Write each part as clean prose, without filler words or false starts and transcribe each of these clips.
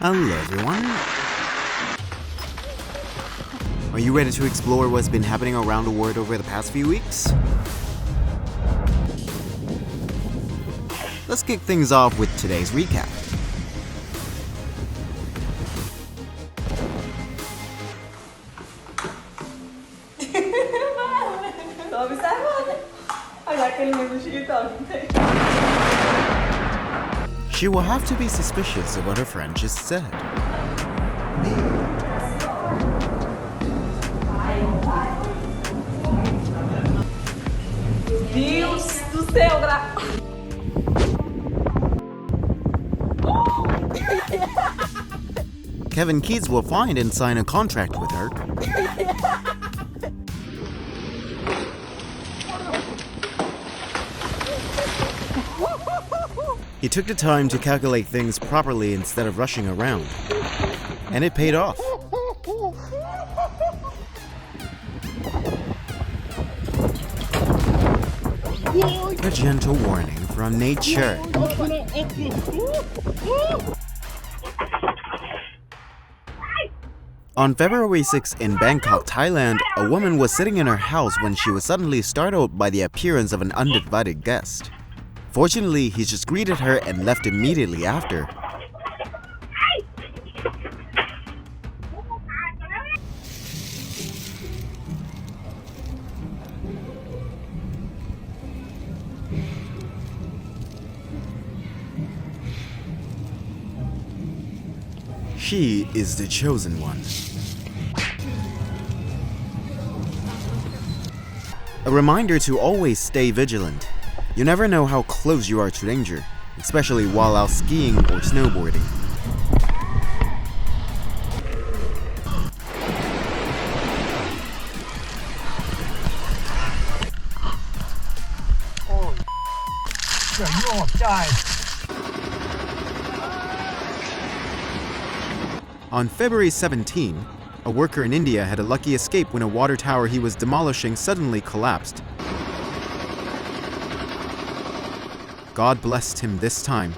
Hello everyone. Are you ready to explore what's been happening around the world over the past few weeks? Let's kick things off with today's recap. She will have to be suspicious of what her friend just said. Deus do céu, Kevin Keats will find and sign a contract with her. He took the time to calculate things properly instead of rushing around. And it paid off. A gentle warning from nature. On February 6 in Bangkok, Thailand, a woman was sitting in her house when she was suddenly startled by the appearance of an uninvited guest. Fortunately, he just greeted her and left immediately after. She is the chosen one. A reminder to always stay vigilant. You never know how close you are to danger, especially while out skiing or snowboarding. On February 17, a worker in India had a lucky escape when a water tower he was demolishing suddenly collapsed. God blessed him this time.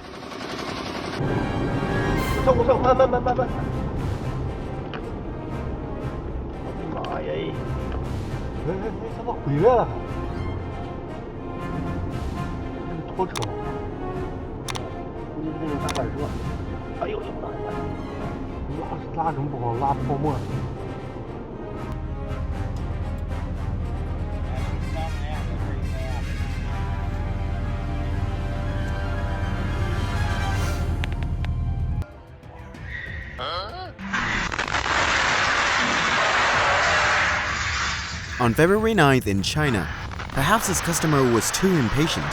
On February 9th in China, perhaps his customer was too impatient.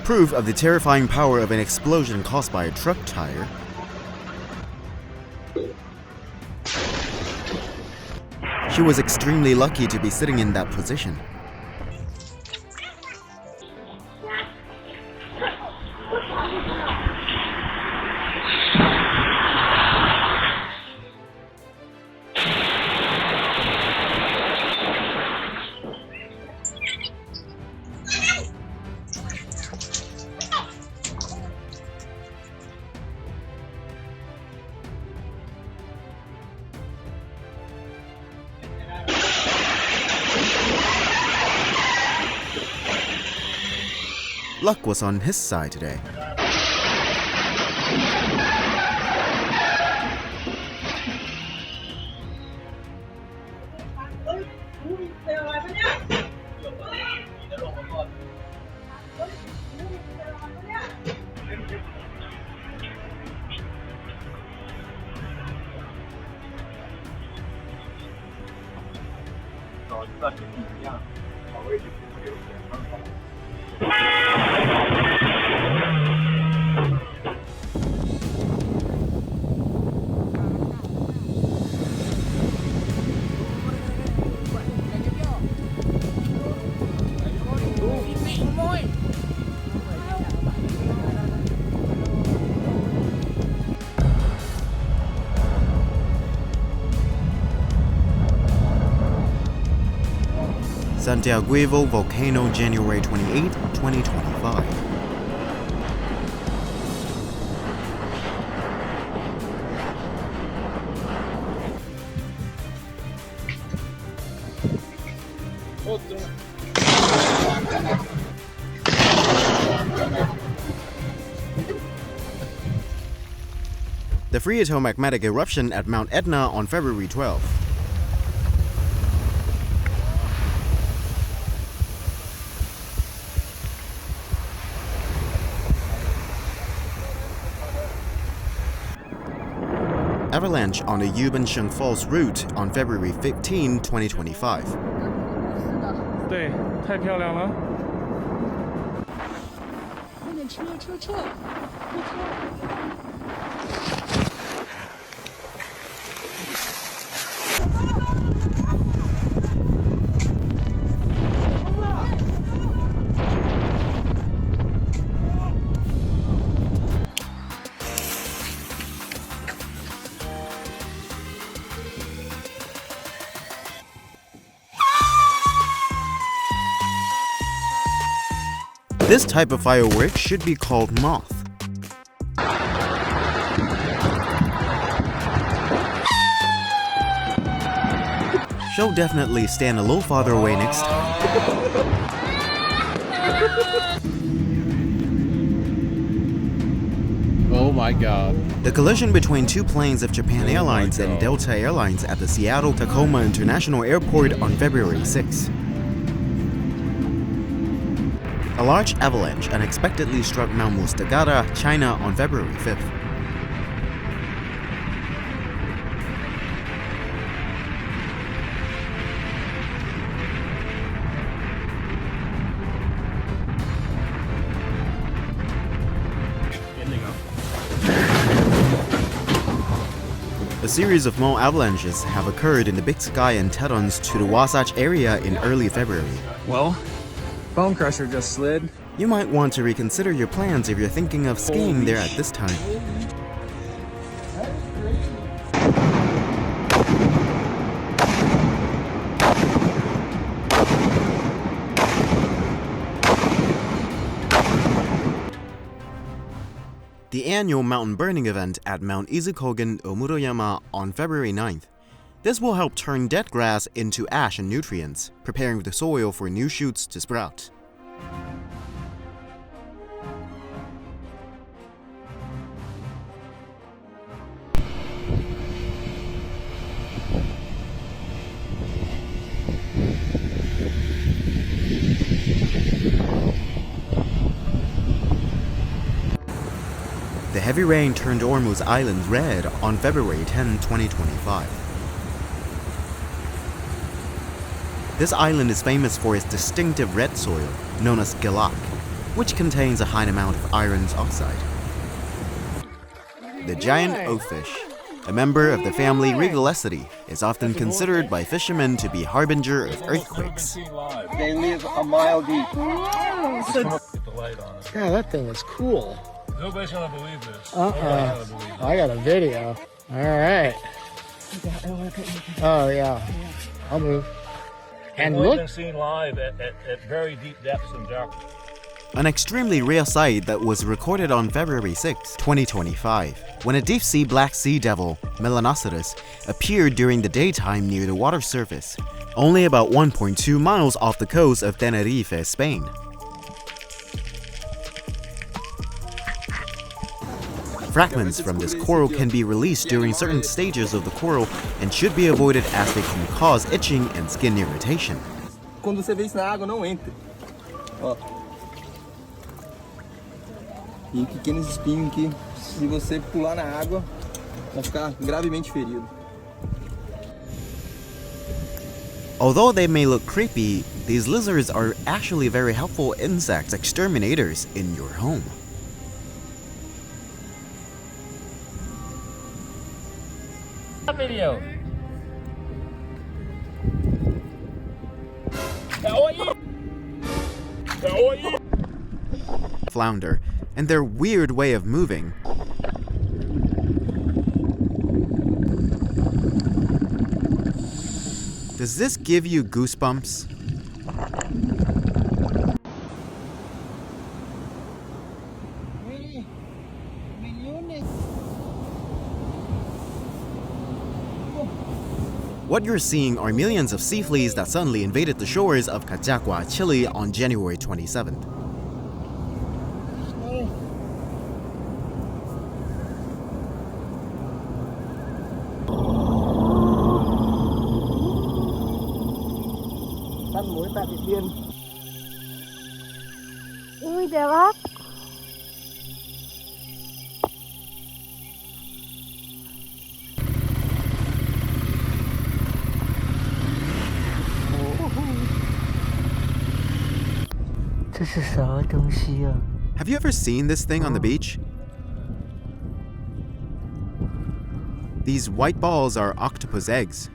Proof of the terrifying power of an explosion caused by a truck tire. She was extremely lucky to be sitting in that position. Luck was on his side today. Santiago volcano, January 28, 2025. The phreatomagmatic eruption at Mount Etna on February 12. Avalanche on the Yubensheng Falls route on February 15, 2025. 对，太漂亮了。快点撤！This type of firework should be called moth. She'll definitely stand a little farther away next time. Oh my god. The collision between two planes of Japan Airlines and Delta Airlines at the Seattle-Tacoma International Airport on February 6. A large avalanche unexpectedly struck Mount Mustagara, China on February 5th. A series of small avalanches have occurred in the Big Sky and Tetons to the Wasatch area in early February. Well, bone crusher just slid. You might want to reconsider your plans if you're thinking of skiing there at this time. The annual mountain burning event at Mount Izukogen, Omuroyama on February 9th. This will help turn dead grass into ash and nutrients, preparing the soil for new shoots to sprout. The heavy rain turned Ormuz Island red on February 10, 2025. This island is famous for its distinctive red soil, known as gelak, which contains a high amount of iron oxide. The giant oaffish, a member of the family Regalicidae, is often considered by fishermen to be harbinger of earthquakes. They live a mile deep. God, that thing is cool. Nobody's gonna believe this. I got a video. All right. Oh yeah. I'll move. And Only look. been seen live at very deep depths in darkness. An extremely rare sight that was recorded on February 6, 2025, when a deep-sea black sea devil, Melanocetus, appeared during the daytime near the water surface, only about 1.2 miles off the coast of Tenerife, Spain. Fragments from this coral can be released during certain stages of the coral and should be avoided as they can cause itching and skin irritation. Quando você vê isso na água, não entre. Ó. E pequenos espinhos que, se você pular na água, vai ficar gravemente ferido. Although they may look creepy, these lizards are actually very helpful insect exterminators in your home. Video. Flounder, and their weird way of moving. Does this give you goosebumps? What you're seeing are millions of sea fleas that suddenly invaded the shores of Cachagua, Chile on January 27th. Săn muối tại Điện Biên. Ui, đẹp lắm. Have you ever seen this thing on the beach? These white balls are octopus eggs.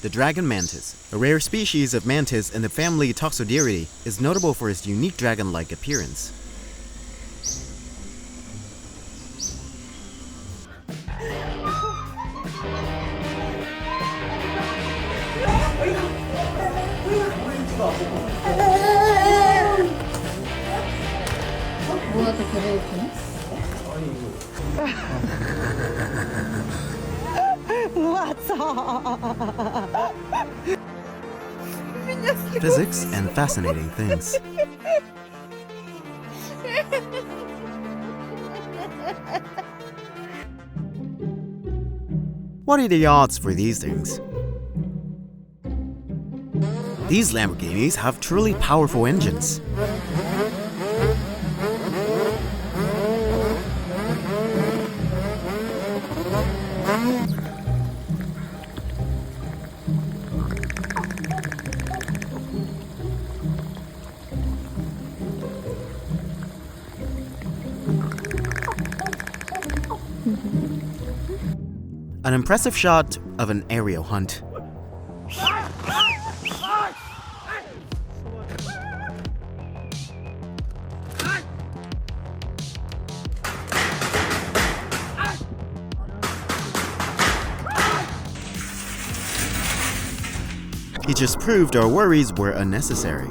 The dragon mantis, a rare species of mantis in the family Toxodiridae, is notable for its unique dragon-like appearance. Physics and fascinating things. What are the odds for these things? These Lamborghinis have truly powerful engines. An impressive shot of an aerial hunt. He just proved our worries were unnecessary.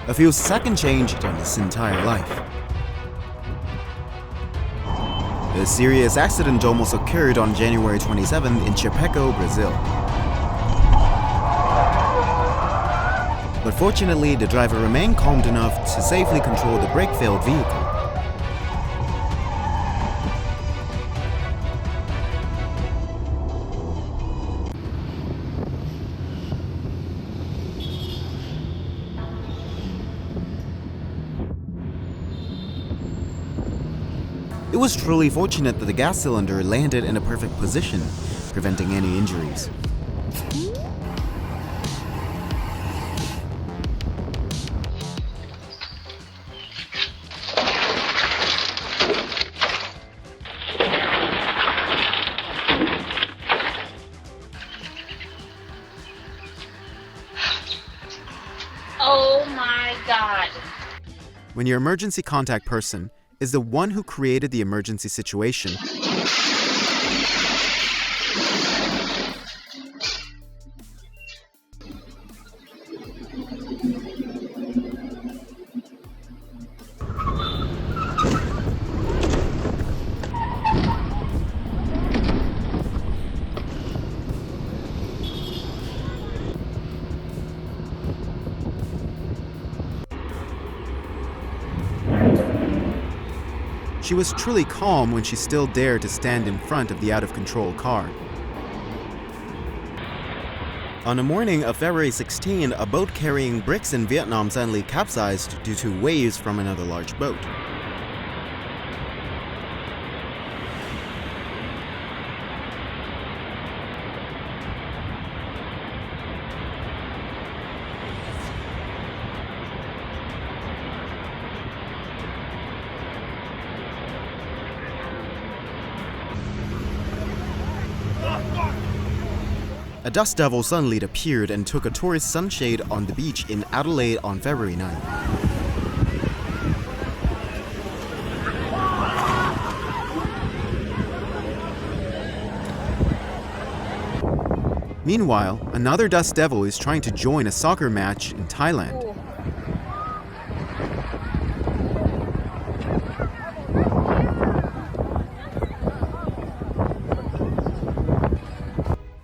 A few seconds changed on his entire life. A serious accident almost occurred on January 27th in Chapecó, Brazil. But fortunately, the driver remained calm enough to safely control the brake-failed vehicle. It was truly fortunate that the gas cylinder landed in a perfect position, preventing any injuries. Oh my God. When your emergency contact person is the one who created the emergency situation, she was truly calm when she still dared to stand in front of the out-of-control car. On the morning of February 16, a boat carrying bricks in Vietnam suddenly capsized due to waves from another large boat. A dust devil suddenly appeared and took a tourist sunshade on the beach in Adelaide on February 9. Meanwhile, another dust devil is trying to join a soccer match in Thailand.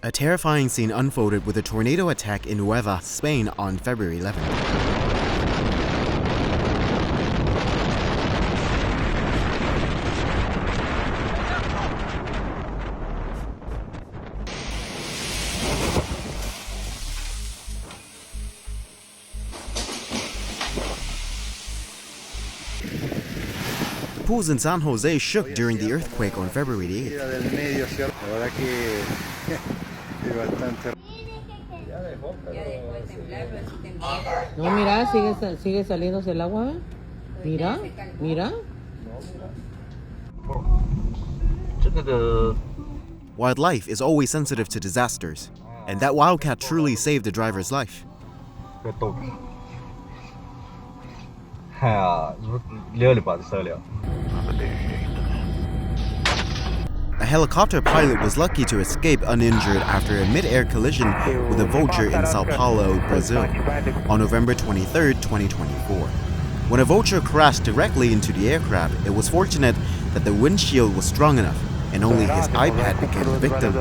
A terrifying scene unfolded with a tornado attack in Huelva, Spain on February 11. The pools in San Jose shook during the earthquake on February 8th. No, mira, sigue saliéndose el agua. Mira, mira. Wildlife is always sensitive to disasters, and that wildcat truly saved the driver's life. A helicopter pilot was lucky to escape uninjured after a mid-air collision with a vulture in Sao Paulo, Brazil, on November 23, 2024. When a vulture crashed directly into the aircraft, it was fortunate that the windshield was strong enough, and only his iPad became the victim.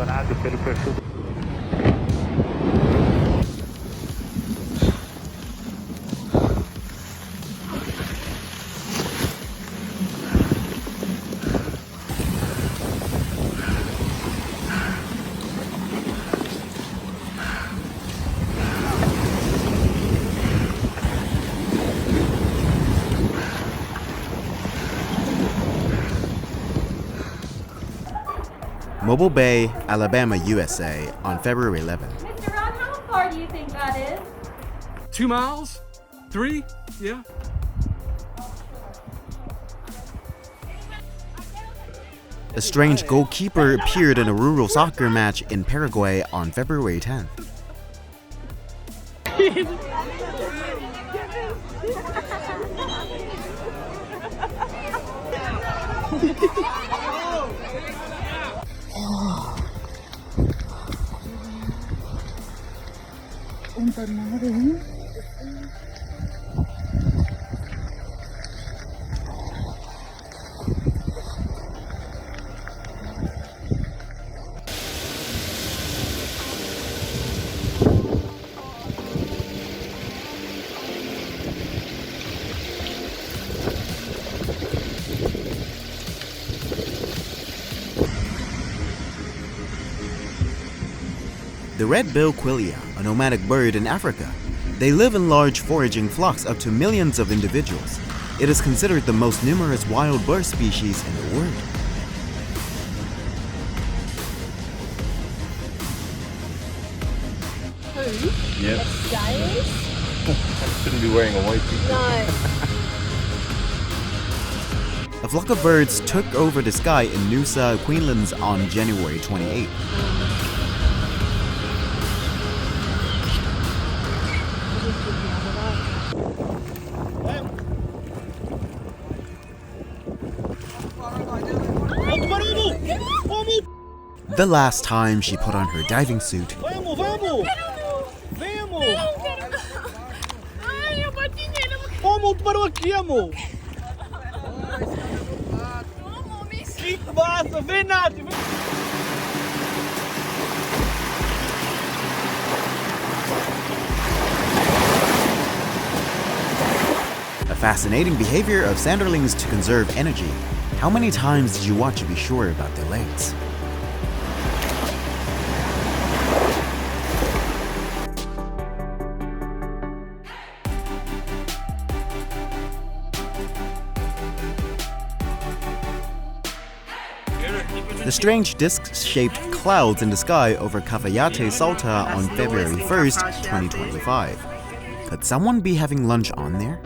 Mobile Bay, Alabama, USA, on February 11. Mr. Ron, how far do you think that is? 2 miles? 3? Yeah. A strange goalkeeper appeared in a rural soccer match in Paraguay on February 10th. The red-billed quillia, a nomadic bird in Africa. They live in large foraging flocks up to millions of individuals. It is considered the most numerous wild bird species in the world. Yep. Stylish? Shouldn't be wearing a white t-shirt. No. A flock of birds took over the sky in Noosa, Queensland on January 28. The last time she put on her diving suit, a fascinating behavior of sanderlings to conserve energy. How many times did you watch to be sure about their legs? The strange disc-shaped clouds in the sky over Cafayate Salta on February 1st, 2025. Could someone be having lunch on there?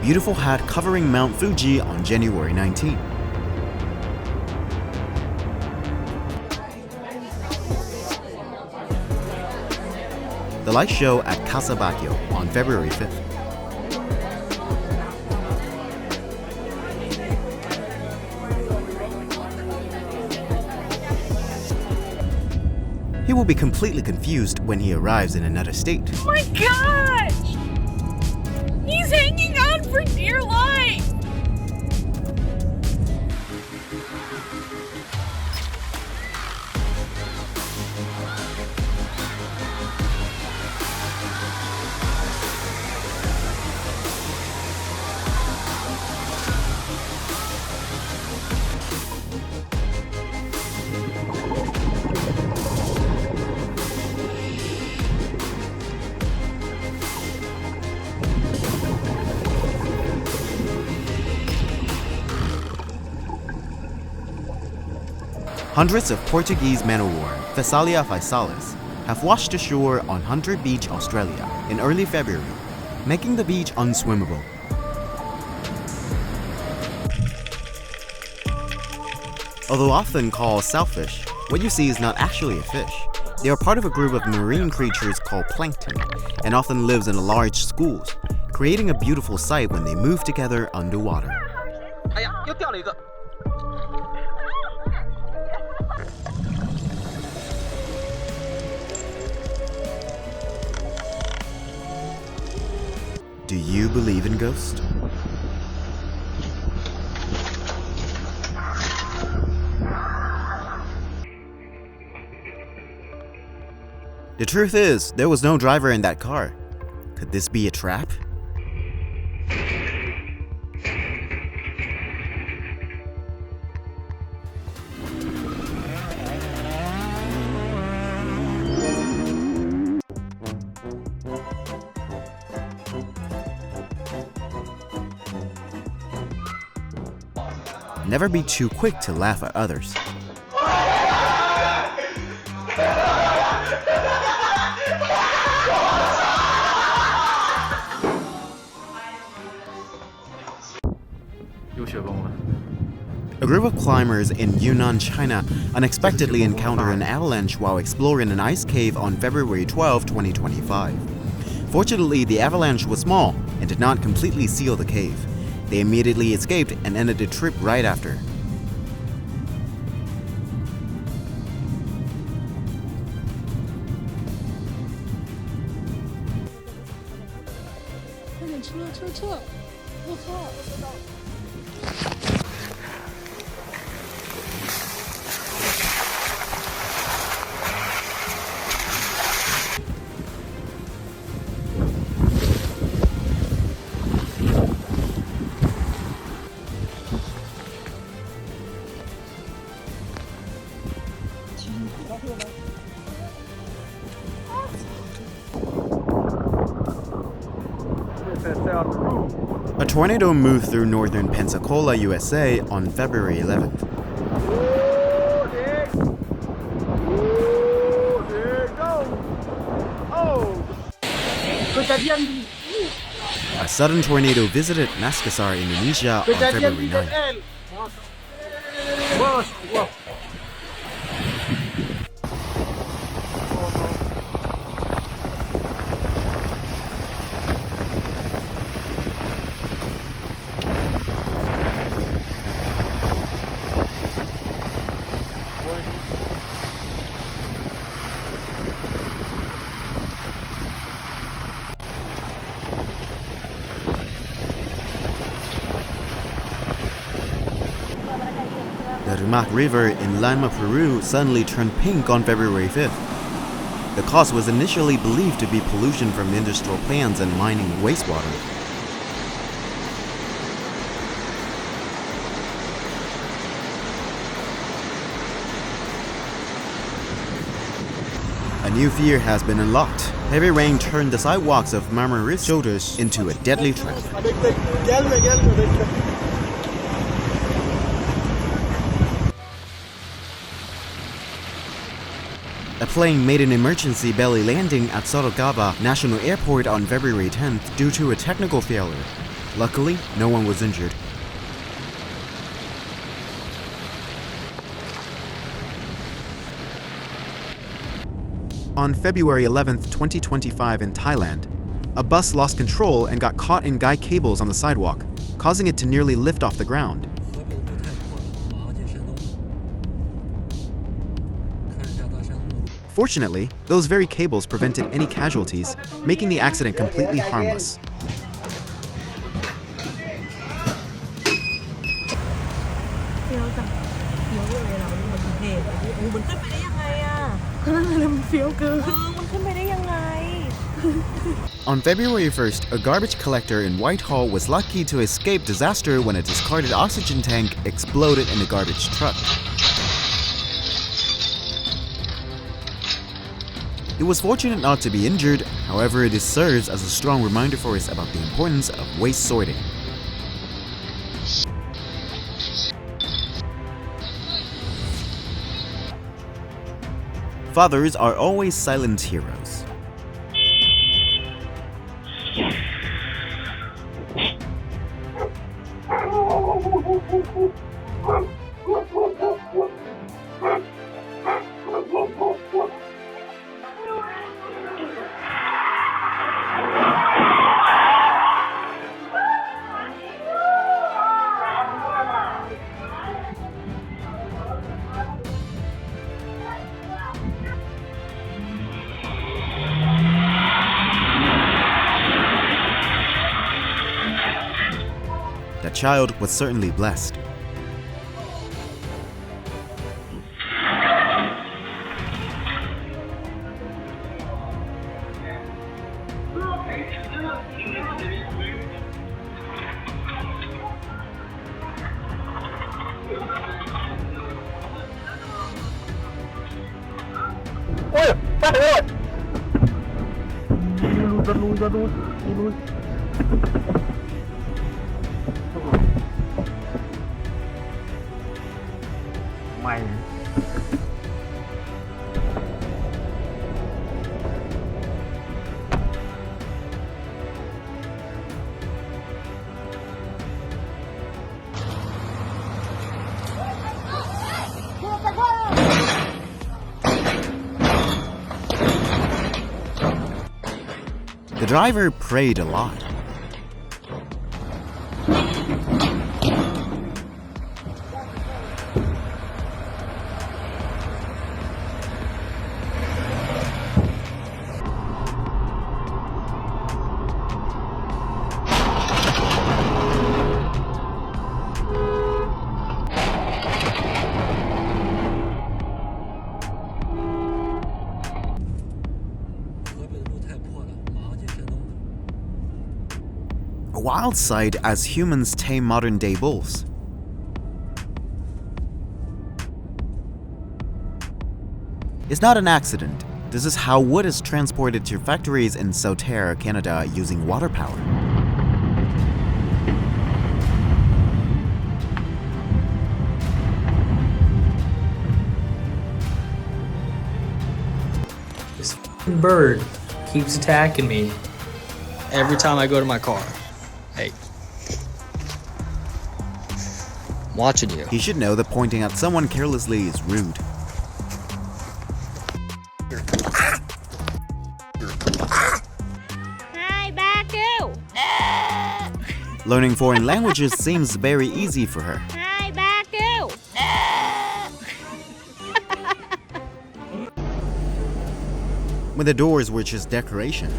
Beautiful hat covering Mount Fuji on January 19. The light show at Casa Batlló on February 5th. He will be completely confused when he arrives in another state. Oh my gosh! He's hanging on for dear life! Hundreds of Portuguese men-o-war, Thessalia Physalis, have washed ashore on Hunter Beach, Australia, in early February, making the beach unswimmable. Although often called shellfish, what you see is not actually a fish. They are part of a group of marine creatures called plankton, and often lives in large schools, creating a beautiful sight when they move together underwater. Do you believe in ghosts? The truth is, there was no driver in that car. Could this be a trap? Never be too quick to laugh at others. A group of climbers in Yunnan, China unexpectedly encountered an avalanche while exploring an ice cave on February 12, 2025. Fortunately, the avalanche was small and did not completely seal the cave. They immediately escaped and ended the trip right after. A tornado moved through northern Pensacola, USA on February 11th. A sudden tornado visited Makassar, Indonesia on February 9th. The Rimac River in Lima, Peru suddenly turned pink on February 5th. The cause was initially believed to be pollution from industrial plants and mining wastewater. A new fear has been unlocked. Heavy rain turned the sidewalks of Marmaris shoulders into a deadly trap. A plane made an emergency belly landing at Sorocaba National Airport on February 10th due to a technical failure. Luckily, no one was injured. On February 11th, 2025 in Thailand, a bus lost control and got caught in guy cables on the sidewalk, causing it to nearly lift off the ground. Fortunately, those very cables prevented any casualties, making the accident completely harmless. On February 1st, a garbage collector in Whitehall was lucky to escape disaster when a discarded oxygen tank exploded in a garbage truck. He was fortunate not to be injured, however, this serves as a strong reminder for us about the importance of waste sorting. Fathers are always silent heroes. That child was certainly blessed. The driver prayed a lot. A wild sight as humans tame modern-day bulls. It's not an accident. This is how wood is transported to factories in Sauterre, Canada using water power. This bird keeps attacking me every time I go to my car. Hey. I'm watching you. He should know that pointing at someone carelessly is rude. Hi, Baku. Learning foreign languages seems very easy for her. Hi, Baku. When the doors were just decoration.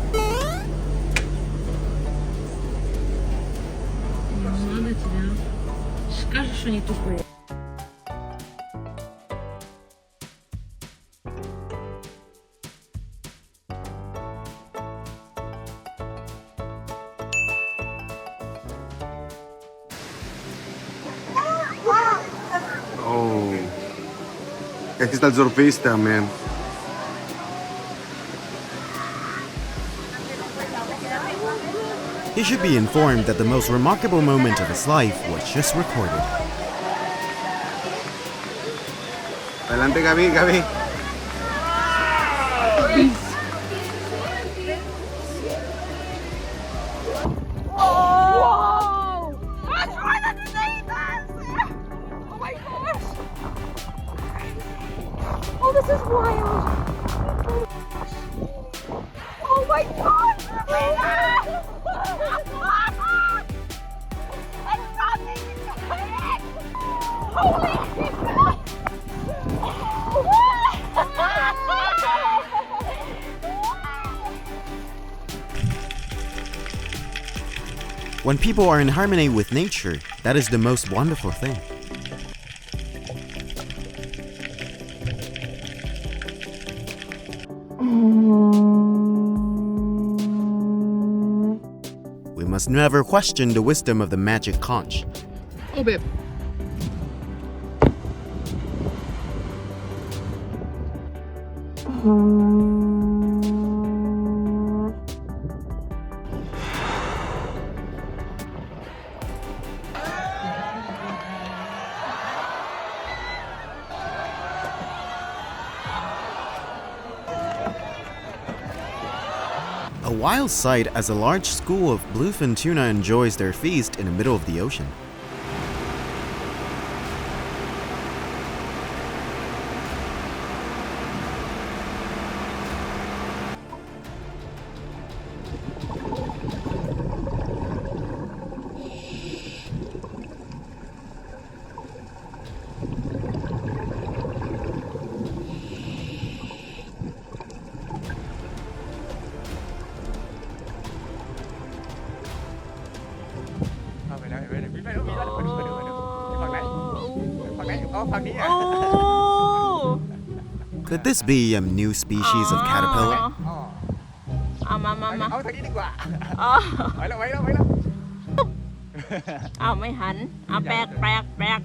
Oh, aquí está el surfista, man. He should be informed that the most remarkable moment of his life was just recorded. Adelante, Gaby, Gaby. Whoa! What's right underneath us? Oh my gosh! Oh, this is wild! Oh my god! It's nothing! Holy shit! When people are in harmony with nature, that is the most wonderful thing. We must never question the wisdom of the magic conch. Oh, babe. A wild sight as a large school of bluefin tuna enjoys their feast in the middle of the ocean. Oh! Could this be a new species of caterpillar? Mama. ไม่หันแปลก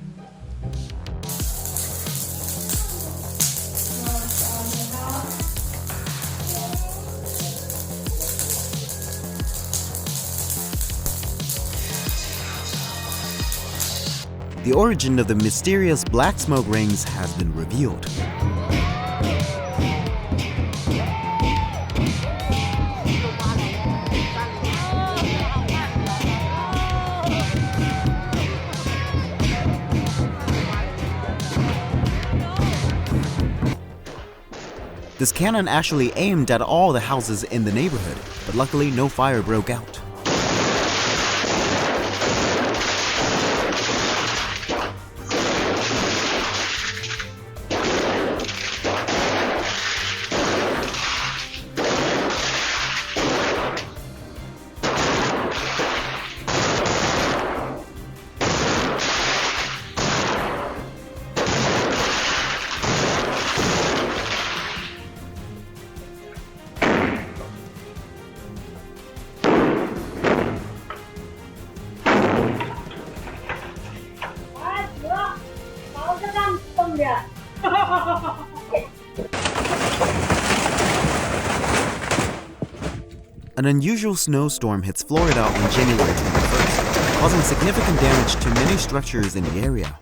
The origin of the mysterious black smoke rings has been revealed. This cannon actually aimed at all the houses in the neighborhood, but luckily no fire broke out. An unusual snowstorm hits Florida on January 21st, causing significant damage to many structures in the area.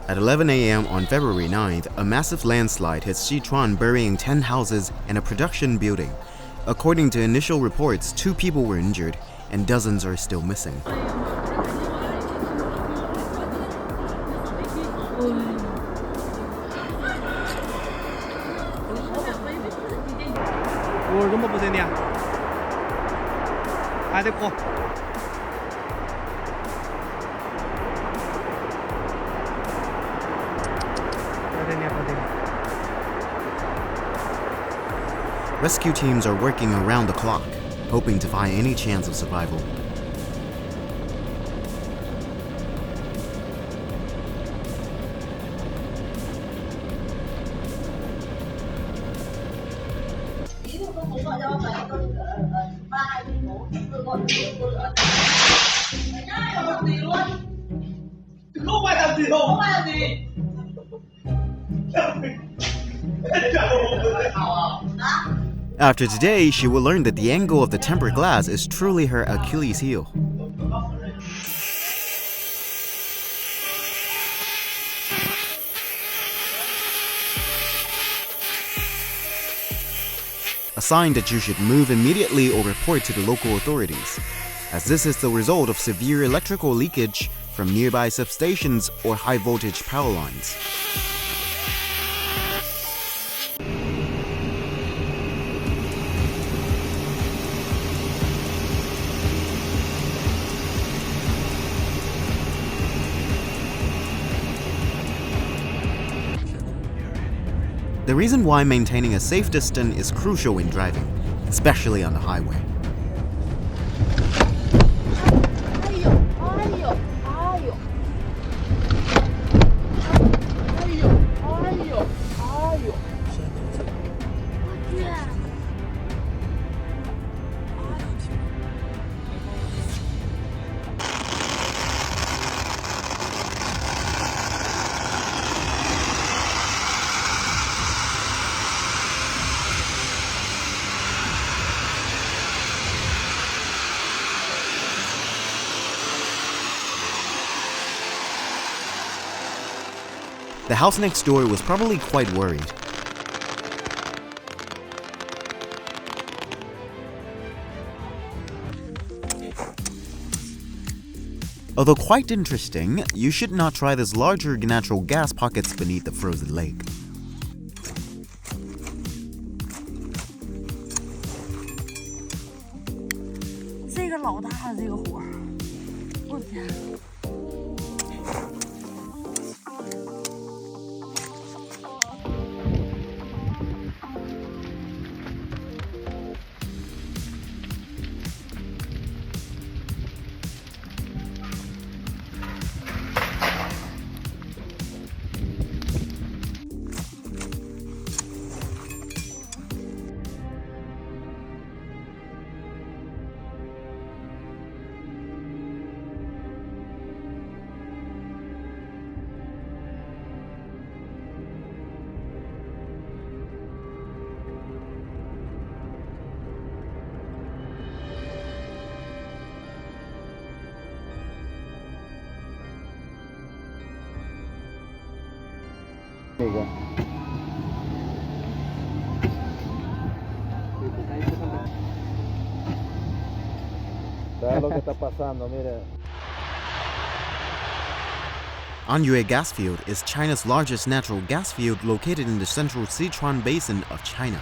At 11 a.m. on February 9th, a massive landslide hit Sichuan, burying 10 houses and a production building. According to initial reports, 2 people were injured and dozens are still missing. Rescue teams are working around the clock, hoping to find any chance of survival. After today, she will learn that the angle of the tempered glass is truly her Achilles heel. A sign that you should move immediately or report to the local authorities, as this is the result of severe electrical leakage from nearby substations or high voltage power lines. The reason why maintaining a safe distance is crucial in driving, especially on the highway. The house next door was probably quite worried. Although quite interesting, you should not try this larger natural gas pockets beneath the frozen lake. Anyue gas field is China's largest natural gas field located in the central Sichuan basin of China.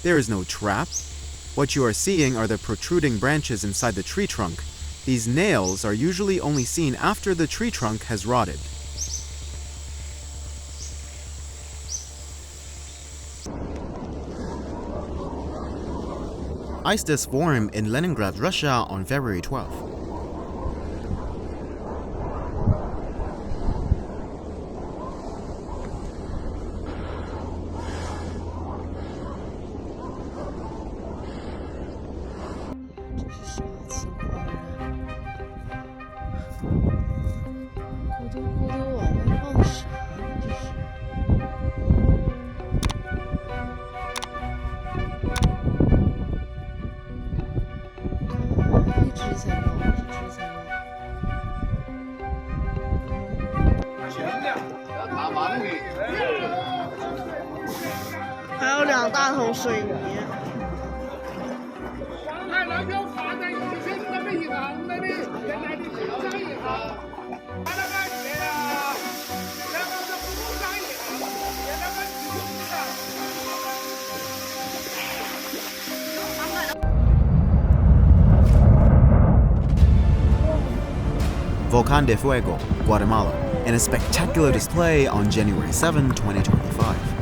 There is no trap. What you are seeing are the protruding branches inside the tree trunk. These nails are usually only seen after the tree trunk has rotted. Ice does form in Leningrad, Russia on February 12th. Volcán de Fuego, Guatemala, in a spectacular display on January 7, 2025.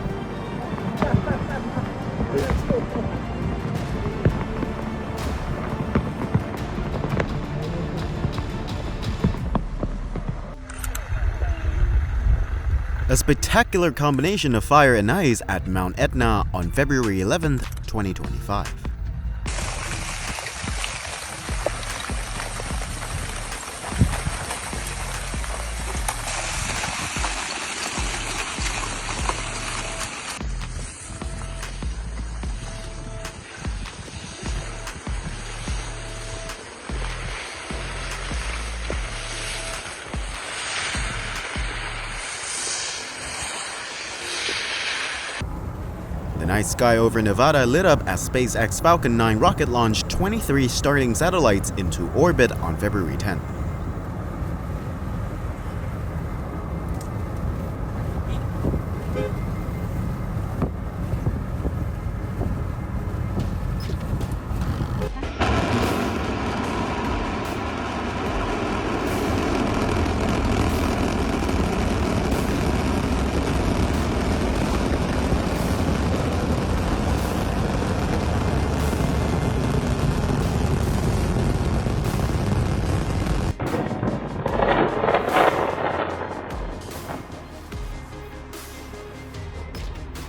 A spectacular combination of fire and ice at Mount Etna on February 11, 2025. The night sky over Nevada lit up as SpaceX Falcon 9 rocket launched 23 starting satellites into orbit on February 10.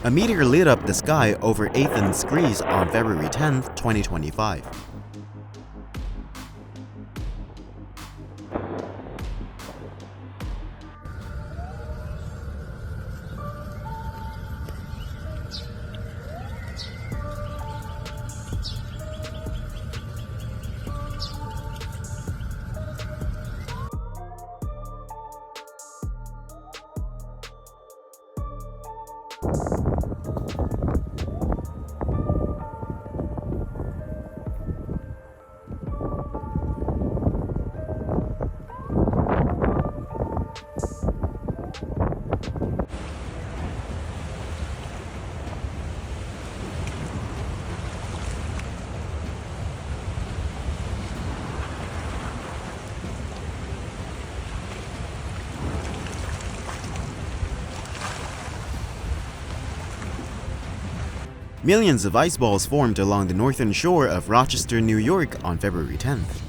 A meteor lit up the sky over Athens, Greece on February 10, 2025. Millions of ice balls formed along the northern shore of Rochester, New York on February 10th.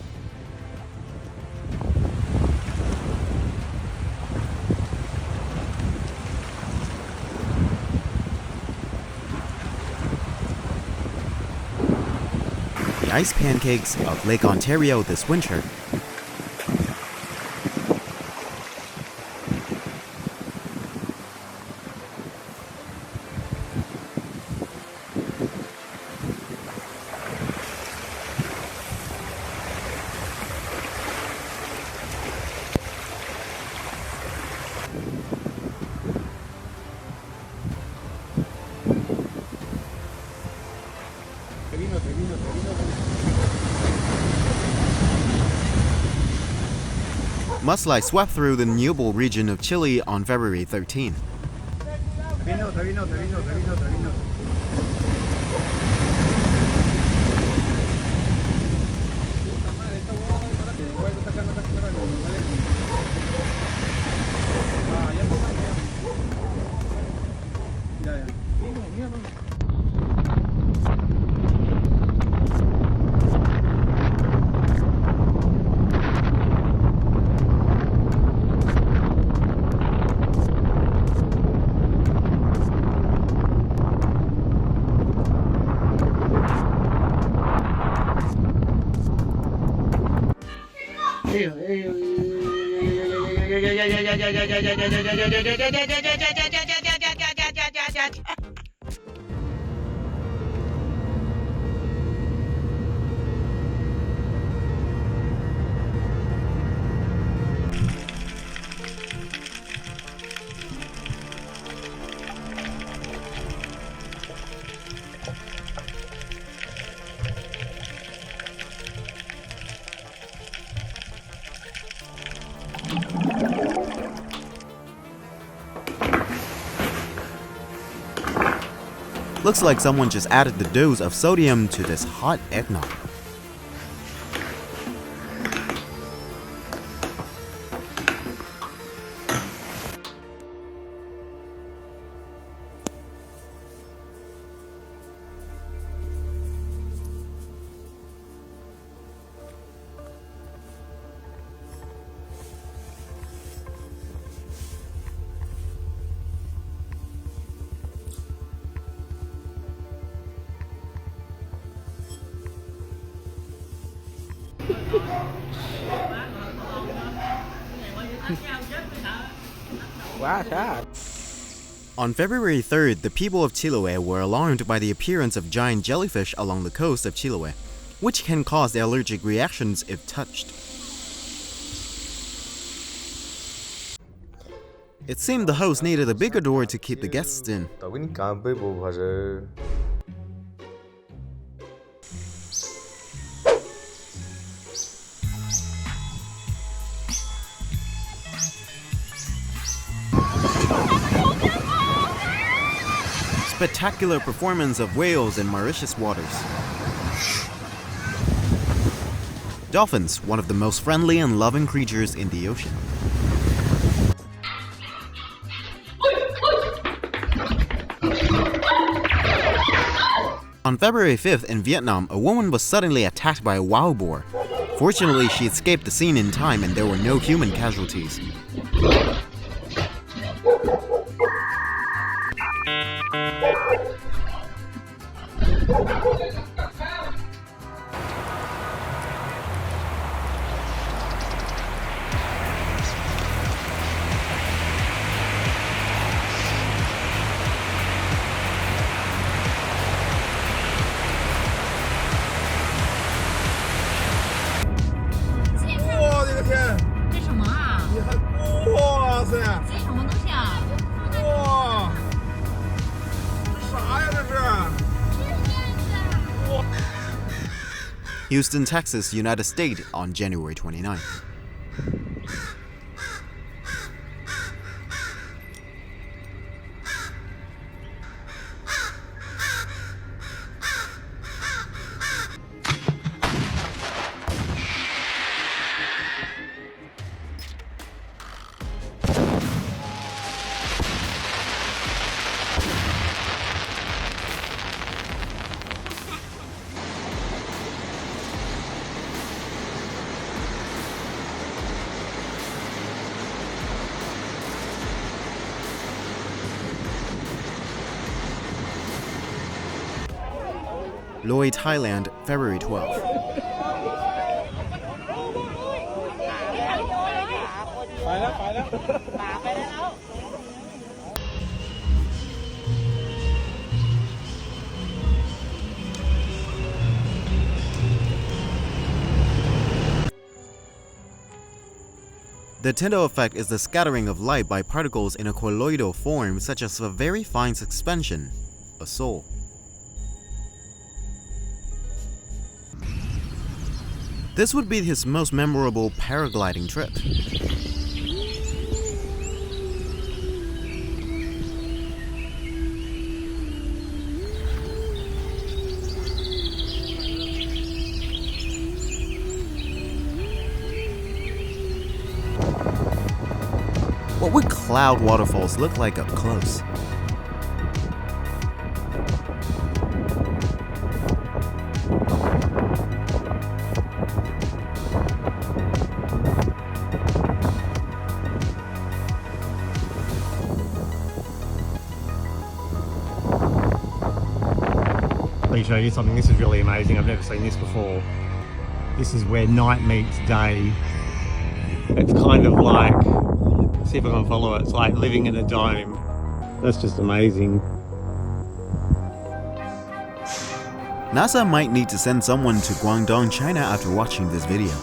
The ice pancakes of Lake Ontario this winter. Mudslide swept through the Ñuble region of Chile on February 13. Looks like someone just added the dose of sodium to this hot eggnog. On February 3rd, the people of Chiloé were alarmed by the appearance of giant jellyfish along the coast of Chiloé, which can cause allergic reactions if touched. It seemed the host needed a bigger door to keep the guests in. Spectacular performance of whales in Mauritius waters. Dolphins, one of the most friendly and loving creatures in the ocean. On February 5th in Vietnam, a woman was suddenly attacked by a wild boar. Fortunately, she escaped the scene in time and there were no human casualties. Houston, Texas, United States on January 29th. Loei, Thailand, February 12th. The Tyndall effect is the scattering of light by particles in a colloidal form such as a very fine suspension, a soul. This would be his most memorable paragliding trip. What would cloud waterfalls look like up close? Let me show you something. This is really amazing. I've never seen this before. This is where night meets day. It's kind of like, see if I can follow it, it's like living in a dome. That's just amazing. NASA might need to send someone to Guangdong, China after watching this video.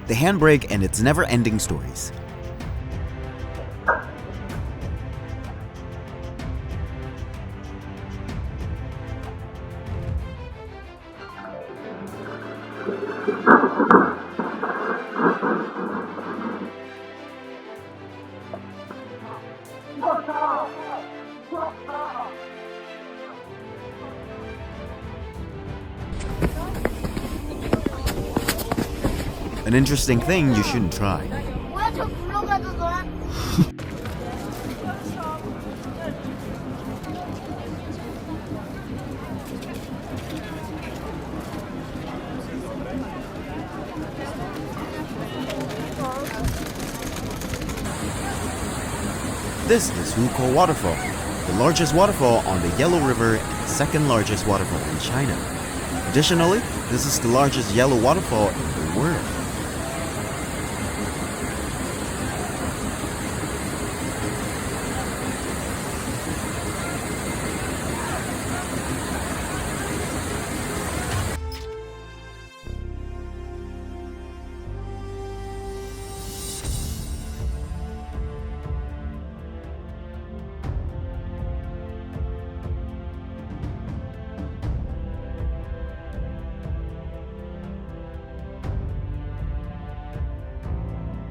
the handbrake, and its never-ending stories. An interesting thing you shouldn't try. This is Hukou Waterfall, the largest waterfall on the Yellow River and the second largest waterfall in China. Additionally, this is the largest yellow waterfall in the world.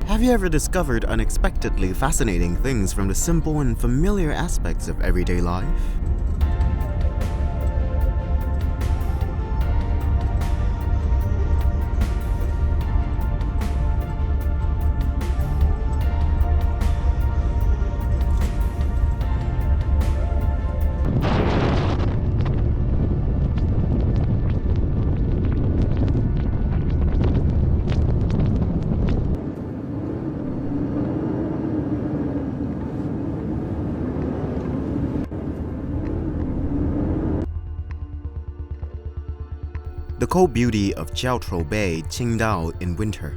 Have you ever discovered unexpectedly fascinating things from the simple and familiar aspects of everyday life? The cold beauty of Jiaotrou Bay, Qingdao in winter.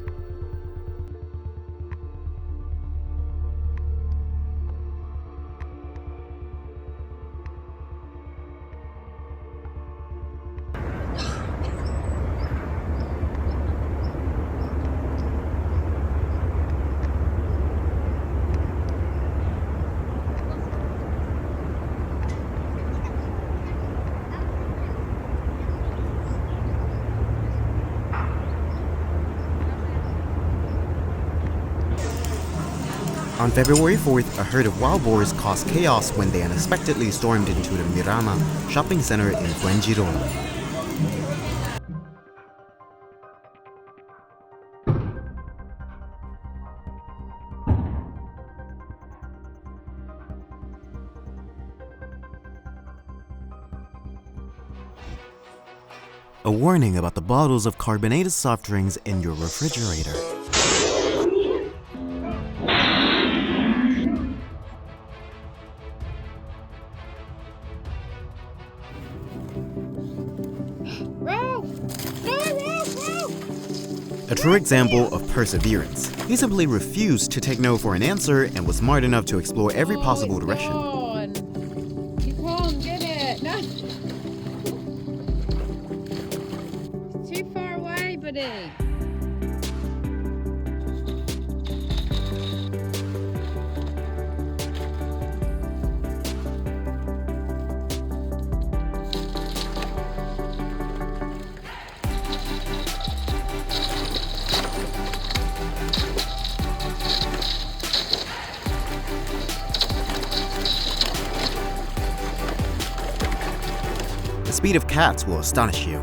On February 4th, a herd of wild boars caused chaos when they unexpectedly stormed into the Mirama shopping center in Guangzhou. A warning about the bottles of carbonated soft drinks in your refrigerator. A true example of perseverance. He simply refused to take no for an answer and was smart enough to explore every possible direction. Keep on, get it. No. It's too far away, buddy. The speed of cats will astonish you.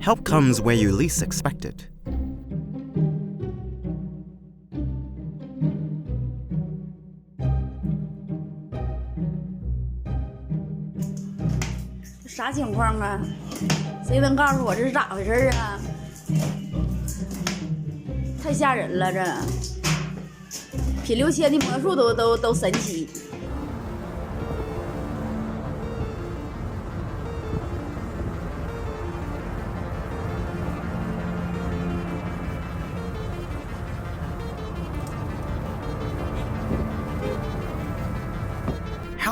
Help comes where you least expect it. What 啥情况啊？谁能告诉我这是咋回事啊？太吓人了，这品六千的魔术都神奇。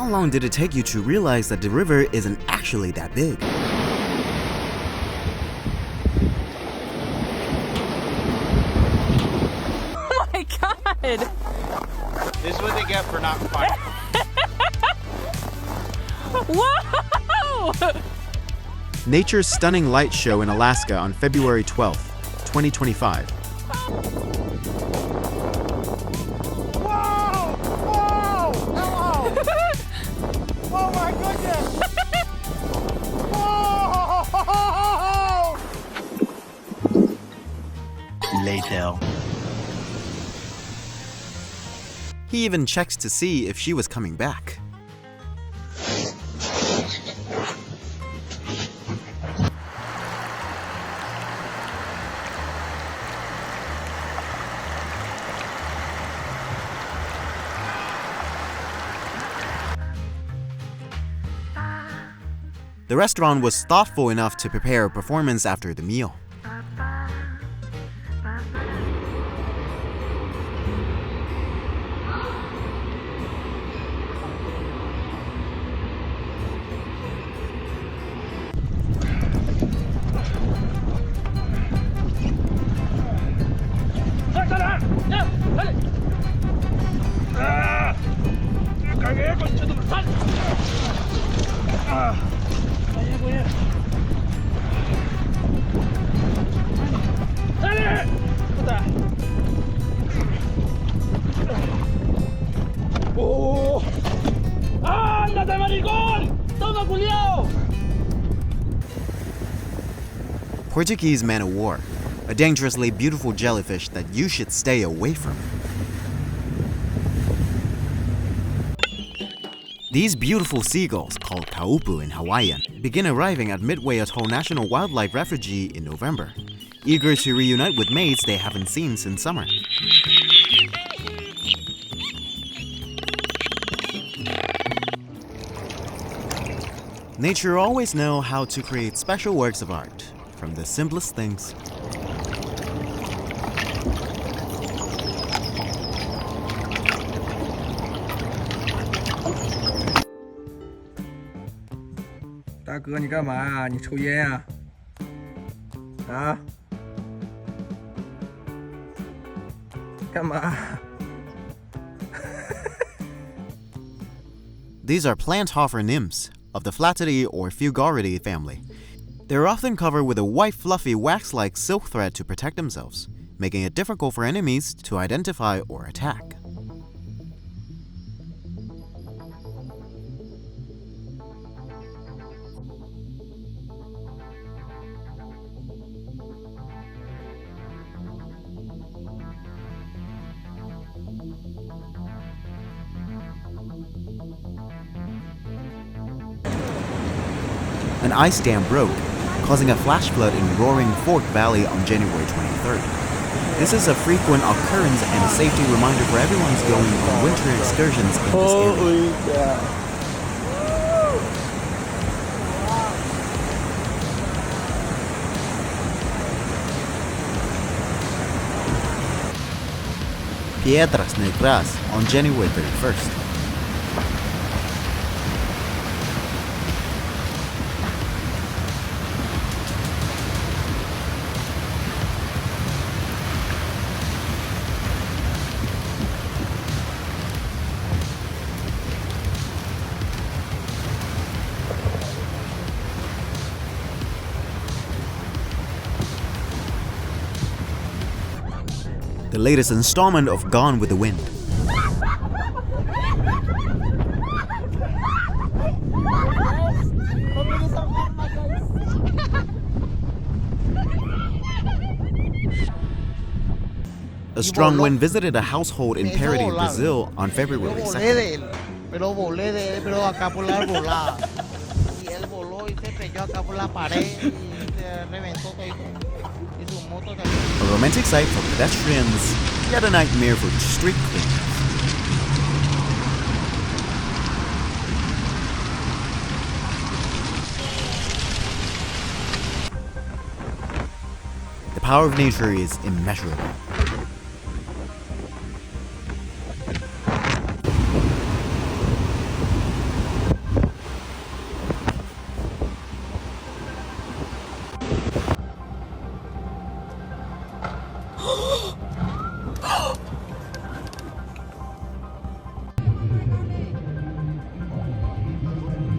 how long did it take you to realize that the river isn't actually that big? Oh my god! This is what they get for not fighting. Whoa! Nature's stunning light show in Alaska on February 12th, 2025. Oh my goodness! Later. He even checks to see if she was coming back. The restaurant was thoughtful enough to prepare a performance after the meal. Portuguese man o' war, a dangerously beautiful jellyfish that you should stay away from. These beautiful seagulls, called kaupu in Hawaiian, begin arriving at Midway Atoll National Wildlife Refuge in November, eager to reunite with mates they haven't seen since summer. Nature always knows how to create special works of art from the simplest things.大哥，你干嘛啊？你抽烟啊？啊？干嘛？ These are plant hopper nymphs of the Flattidae or Fugaridae family. They're often covered with a white fluffy wax-like silk thread to protect themselves, making it difficult for enemies to identify or attack. An ice dam broke, causing a flash flood in Roaring Fork Valley on January 23rd. This is a frequent occurrence and a safety reminder for everyone who's going on winter excursions in this area. Piedras Negras on January 31st. The latest installment of Gone with the Wind. A strong wind visited a household in Parody, Brazil on February 2nd. Pero volé de él, pero acá por la arbolada. Y él voló y se estrelló acá por la pared y se reventó todo. Y su moto también. A romantic sight for pedestrians, yet a nightmare for street cleaners. The power of nature is immeasurable.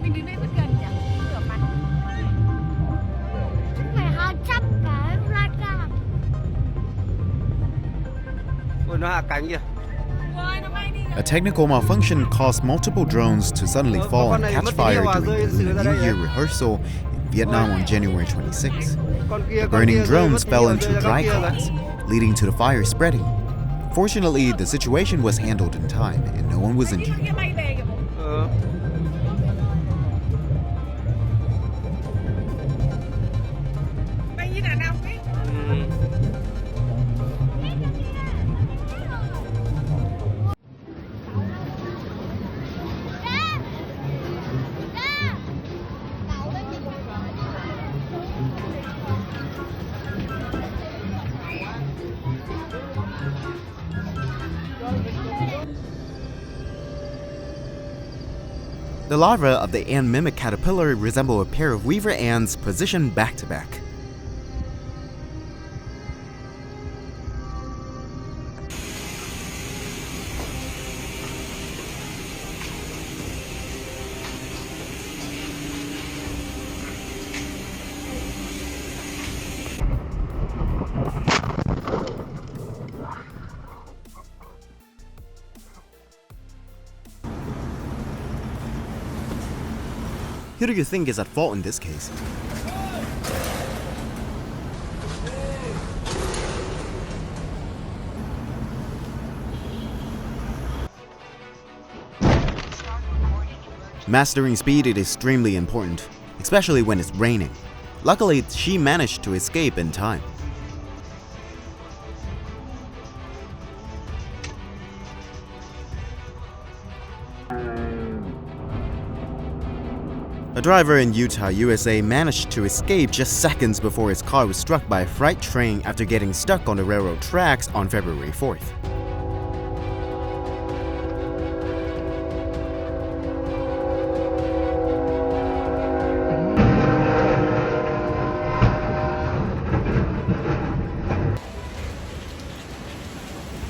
mình đứng đây mất gần nhỉ? Rửa mặt. Phải hai chấp cái ra ra. Ôi nó hạ cánh kìa. Ôi, nó bay đi rồi. A technical malfunction caused multiple drones to suddenly fall and catch fire during the Lunar New Year rehearsal in Vietnam on January 26. The burning drones fell into dry clouds, leading to the fire spreading. Fortunately, the situation was handled in time and no one was injured. Cái bay về kìa bố. Bay như đàn ông ấy. The larvae of the ant mimic caterpillar resemble a pair of weaver ants positioned back to back. Who do you think is at fault in this case? Mastering speed is extremely important, especially when it's raining. Luckily, she managed to escape in time. A driver in Utah, USA managed to escape just seconds before his car was struck by a freight train after getting stuck on the railroad tracks on February 4th.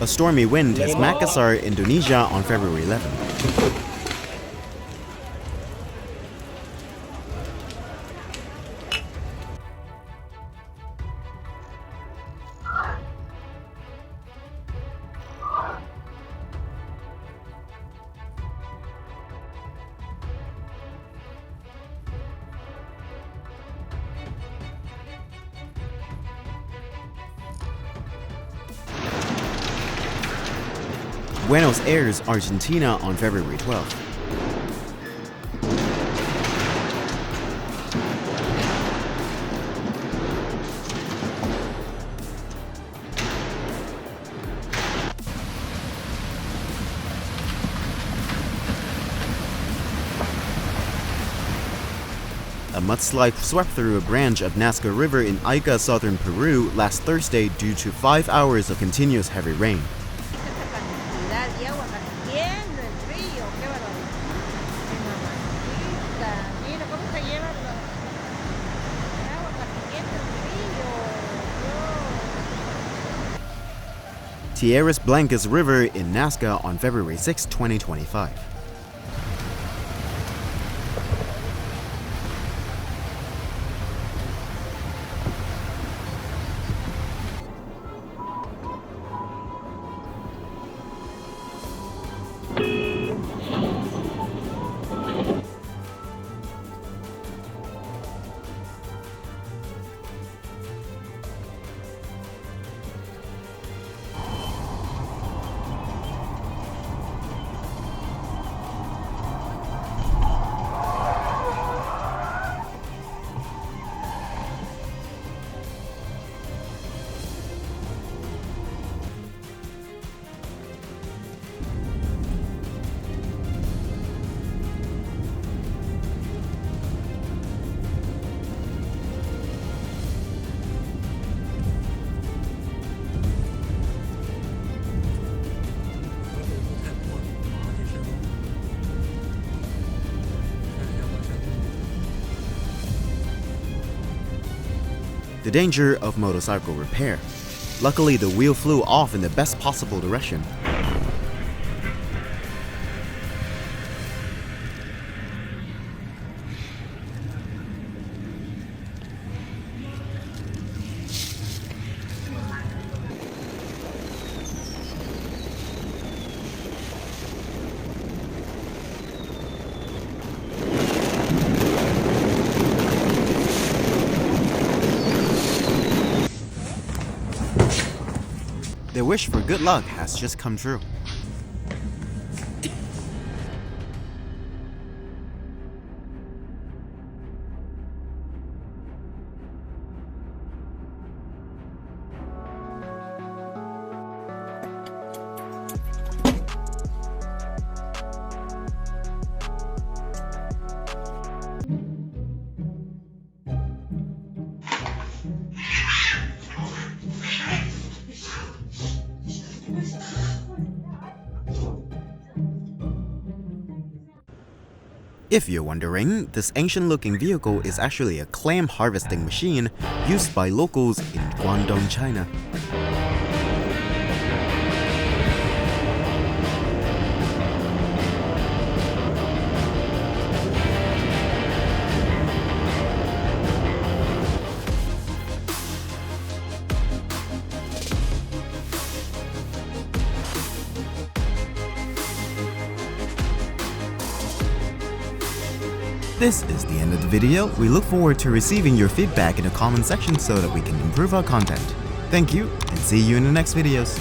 A stormy wind hit Makassar, Indonesia on February 11th. Buenos Aires, Argentina on February 12th. A mudslide swept through a branch of Nazca River in Ica, southern Peru last Thursday due to 5 hours of continuous heavy rain. Tierras Blancas River in Nazca on February 6, 2025. The danger of motorcycle repair. Luckily, the wheel flew off in the best possible direction. Their wish for good luck has just come true. If you're wondering, this ancient-looking vehicle is actually a clam harvesting machine used by locals in Guangdong, China. This is the end of the video. We look forward to receiving your feedback in the comment section so that we can improve our content. Thank you, and see you in the next videos.